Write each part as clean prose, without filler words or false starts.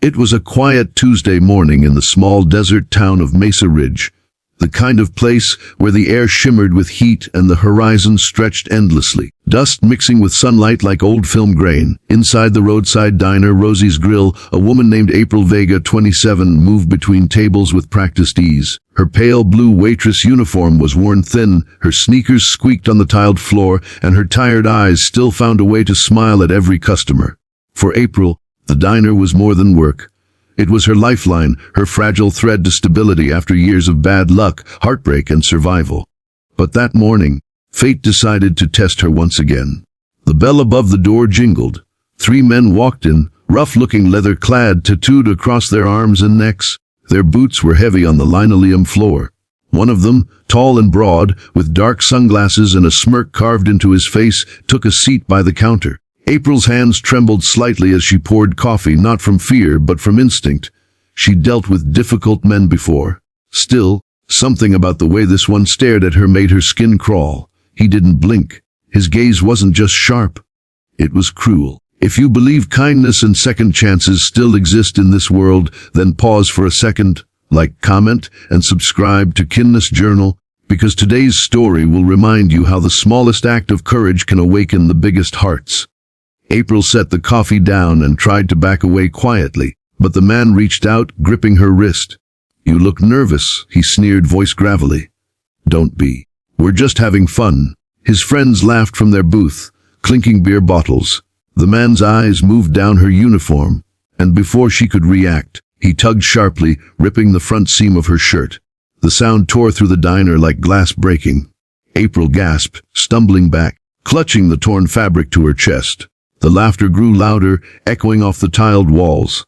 It was a quiet Tuesday morning in the small desert town of Mesa Ridge, the kind of place where the air shimmered with heat and the horizon stretched endlessly, dust mixing with sunlight like old film grain. Inside the roadside diner, Rosie's Grill, a woman named April Vega, 27, moved between tables with practiced ease. Her pale blue waitress uniform was worn thin, her sneakers squeaked on the tiled floor, and her tired eyes still found a way to smile at every customer. For April, the diner was more than work. It was her lifeline, her fragile thread to stability after years of bad luck, heartbreak, and survival. But that morning, fate decided to test her once again. The bell above the door jingled. 3 men walked in, rough-looking, leather-clad, tattooed across their arms and necks. Their boots were heavy on the linoleum floor. One of them, tall and broad, with dark sunglasses and a smirk carved into his face, took a seat by the counter. April's hands trembled slightly as she poured coffee, not from fear, but from instinct. She'd dealt with difficult men before. Still, something about the way this one stared at her made her skin crawl. He didn't blink. His gaze wasn't just sharp. It was cruel. If you believe kindness and second chances still exist in this world, then pause for a second, like, comment, and subscribe to Kindness Journal, because today's story will remind you how the smallest act of courage can awaken the biggest hearts. April set the coffee down and tried to back away quietly, but the man reached out, gripping her wrist. "You look nervous," he sneered, voice gravelly. "Don't be. We're just having fun." His friends laughed from their booth, clinking beer bottles. The man's eyes moved down her uniform, and before she could react, he tugged sharply, ripping the front seam of her shirt. The sound tore through the diner like glass breaking. April gasped, stumbling back, clutching the torn fabric to her chest. The laughter grew louder, echoing off the tiled walls.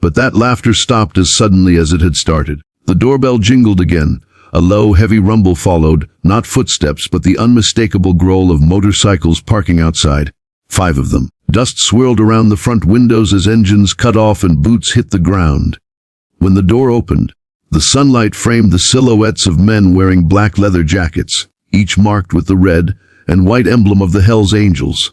But that laughter stopped as suddenly as it had started. The doorbell jingled again. A low, heavy rumble followed, not footsteps, but the unmistakable growl of motorcycles parking outside. 5 of them. Dust swirled around the front windows as engines cut off and boots hit the ground. When the door opened, the sunlight framed the silhouettes of men wearing black leather jackets, each marked with the red and white emblem of the Hells Angels.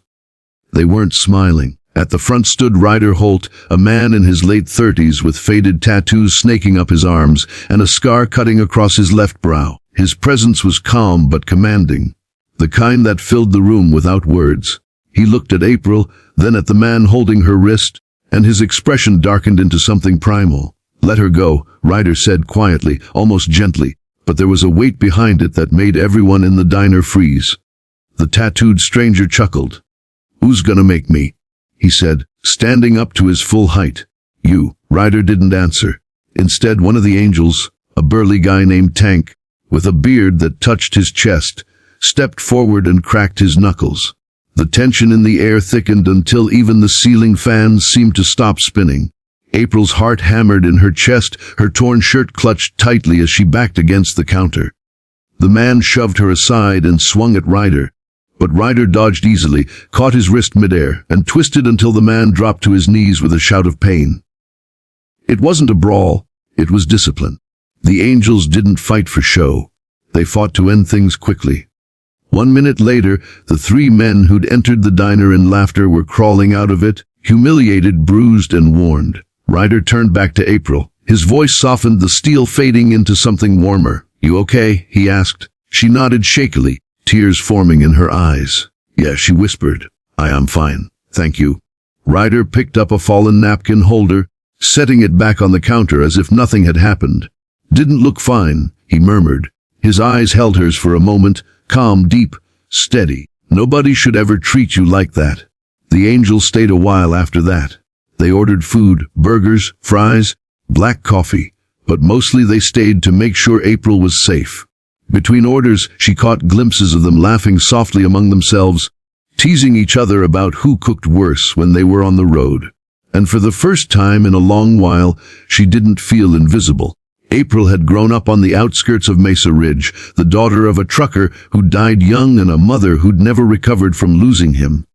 They weren't smiling. At the front stood Ryder Holt, a man in his late 30s with faded tattoos snaking up his arms and a scar cutting across his left brow. His presence was calm but commanding, the kind that filled the room without words. He looked at April, then at the man holding her wrist, and his expression darkened into something primal. "Let her go," Ryder said quietly, almost gently, but there was a weight behind it that made everyone in the diner freeze. The tattooed stranger chuckled. "Who's gonna make me?" he said, standing up to his full height. "You." Ryder didn't answer. Instead, one of the angels, a burly guy named Tank, with a beard that touched his chest, stepped forward and cracked his knuckles. The tension in the air thickened until even the ceiling fans seemed to stop spinning. April's heart hammered in her chest, her torn shirt clutched tightly as she backed against the counter. The man shoved her aside and swung at Ryder. But Ryder dodged easily, caught his wrist midair, and twisted until the man dropped to his knees with a shout of pain. It wasn't a brawl, it was discipline. The angels didn't fight for show. They fought to end things quickly. 1 minute later, the 3 men who'd entered the diner in laughter were crawling out of it, humiliated, bruised, and warned. Ryder turned back to April. His voice softened, the steel fading into something warmer. "You okay?" he asked. She nodded shakily, tears forming in her eyes. "Yeah," she whispered. "I am fine, thank you." Ryder picked up a fallen napkin holder, setting it back on the counter as if nothing had happened. "Didn't look fine," he murmured. His eyes held hers for a moment, calm, deep, steady. "Nobody should ever treat you like that." The angels stayed a while after that. They ordered food, burgers, fries, black coffee, but mostly they stayed to make sure April was safe. Between orders, she caught glimpses of them laughing softly among themselves, teasing each other about who cooked worse when they were on the road. And for the first time in a long while, she didn't feel invisible. April had grown up on the outskirts of Mesa Ridge, the daughter of a trucker who died young and a mother who'd never recovered from losing him.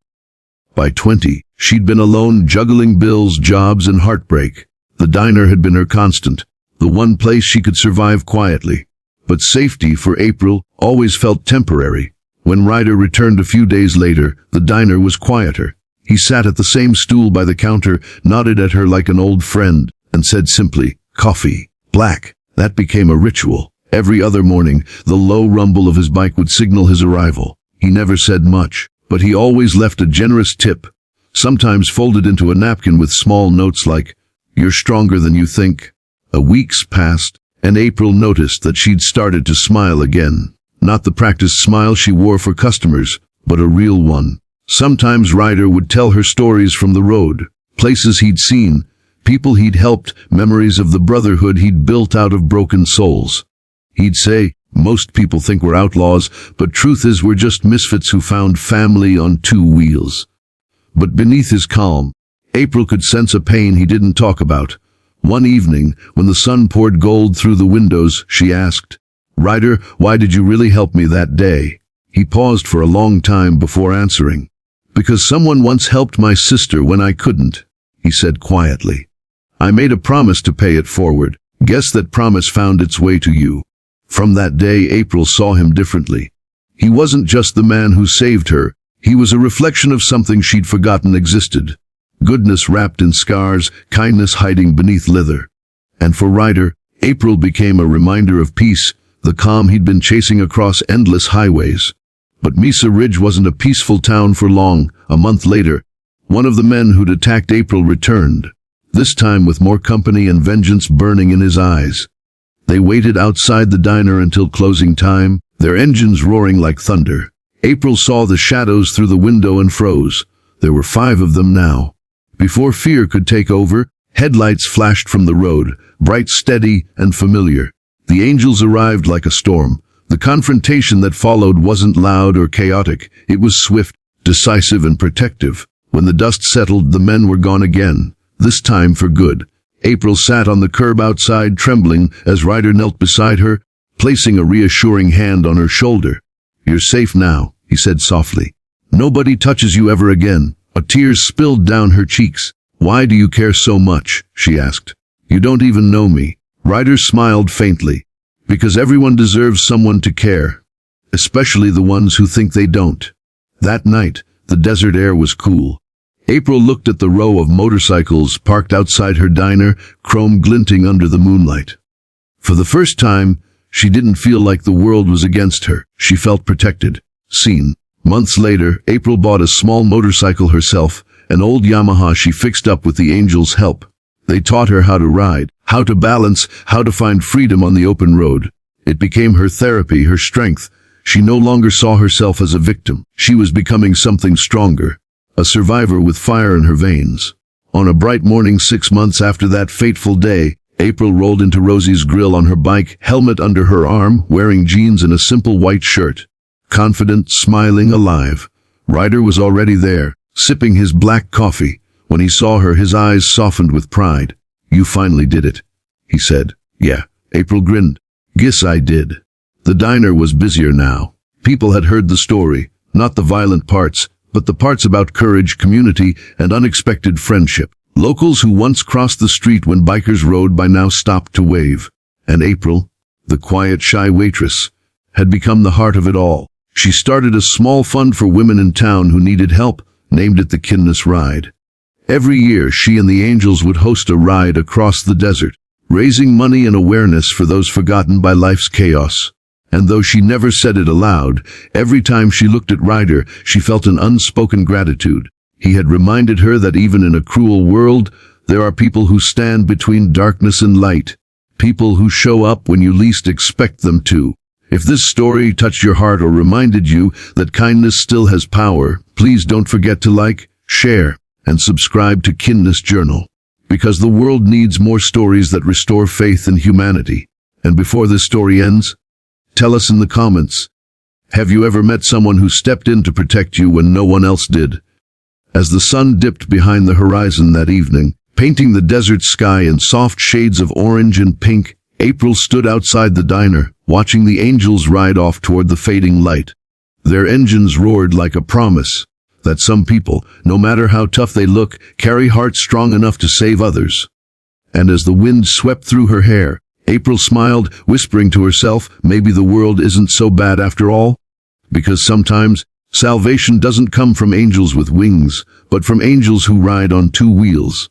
By 20, she'd been alone, juggling bills, jobs, and heartbreak. The diner had been her constant, the one place she could survive quietly. But safety for April always felt temporary. When Ryder returned a few days later, the diner was quieter. He sat at the same stool by the counter, nodded at her like an old friend, and said simply, "Coffee, black." That became a ritual. Every other morning, the low rumble of his bike would signal his arrival. He never said much, but he always left a generous tip, sometimes folded into a napkin with small notes like, "You're stronger than you think." Weeks passed, and April noticed that she'd started to smile again. Not the practiced smile she wore for customers, but a real one. Sometimes Ryder would tell her stories from the road, places he'd seen, people he'd helped, memories of the brotherhood he'd built out of broken souls. He'd say, "Most people think we're outlaws, but truth is we're just misfits who found family on two wheels." But beneath his calm, April could sense a pain he didn't talk about. One evening, when the sun poured gold through the windows, she asked, "Ryder, why did you really help me that day?" He paused for a long time before answering. "Because someone once helped my sister when I couldn't," he said quietly. "I made a promise to pay it forward. Guess that promise found its way to you." From that day, April saw him differently. He wasn't just the man who saved her. He was a reflection of something she'd forgotten existed. Goodness wrapped in scars, kindness hiding beneath leather. And for Ryder, April became a reminder of peace, the calm he'd been chasing across endless highways. But Mesa Ridge wasn't a peaceful town for long. A month later, one of the men who'd attacked April returned, this time with more company and vengeance burning in his eyes. They waited outside the diner until closing time, their engines roaring like thunder. April saw the shadows through the window and froze. There were 5 of them now. Before fear could take over, headlights flashed from the road, bright, steady, and familiar. The angels arrived like a storm. The confrontation that followed wasn't loud or chaotic. It was swift, decisive, and protective. When the dust settled, the men were gone again, this time for good. April sat on the curb outside, trembling, as Ryder knelt beside her, placing a reassuring hand on her shoulder. "You're safe now," he said softly. "Nobody touches you ever again." A tear spilled down her cheeks. "Why do you care so much?" she asked. "You don't even know me." Ryder smiled faintly. "Because everyone deserves someone to care, especially the ones who think they don't." That night, the desert air was cool. April looked at the row of motorcycles parked outside her diner, chrome glinting under the moonlight. For the first time, she didn't feel like the world was against her. She felt protected, seen. Months later, April bought a small motorcycle herself, an old Yamaha she fixed up with the angels' help. They taught her how to ride, how to balance, how to find freedom on the open road. It became her therapy, her strength. She no longer saw herself as a victim. She was becoming something stronger, a survivor with fire in her veins. On a bright morning 6 months after that fateful day, April rolled into Rosie's grill on her bike, helmet under her arm, wearing jeans and a simple white shirt. Confident, smiling, alive. Ryder was already there, sipping his black coffee. When he saw her, his eyes softened with pride. "You finally did it," he said. "Yeah." April grinned. "Guess I did." The diner was busier now. People had heard the story, not the violent parts, but the parts about courage, community, and unexpected friendship. Locals who once crossed the street when bikers rode by now stopped to wave. And April, the quiet, shy waitress, had become the heart of it all. She started a small fund for women in town who needed help, named it the Kindness Ride. Every year, she and the angels would host a ride across the desert, raising money and awareness for those forgotten by life's chaos. And though she never said it aloud, every time she looked at Ryder, she felt an unspoken gratitude. He had reminded her that even in a cruel world, there are people who stand between darkness and light, people who show up when you least expect them to. If this story touched your heart or reminded you that kindness still has power, please don't forget to like, share, and subscribe to Kindness Journal. Because the world needs more stories that restore faith in humanity. And before this story ends, tell us in the comments, have you ever met someone who stepped in to protect you when no one else did? As the sun dipped behind the horizon that evening, painting the desert sky in soft shades of orange and pink, April stood outside the diner, watching the angels ride off toward the fading light. Their engines roared like a promise that some people, no matter how tough they look, carry hearts strong enough to save others. And as the wind swept through her hair, April smiled, whispering to herself, maybe the world isn't so bad after all. Because sometimes, salvation doesn't come from angels with wings, but from angels who ride on two wheels.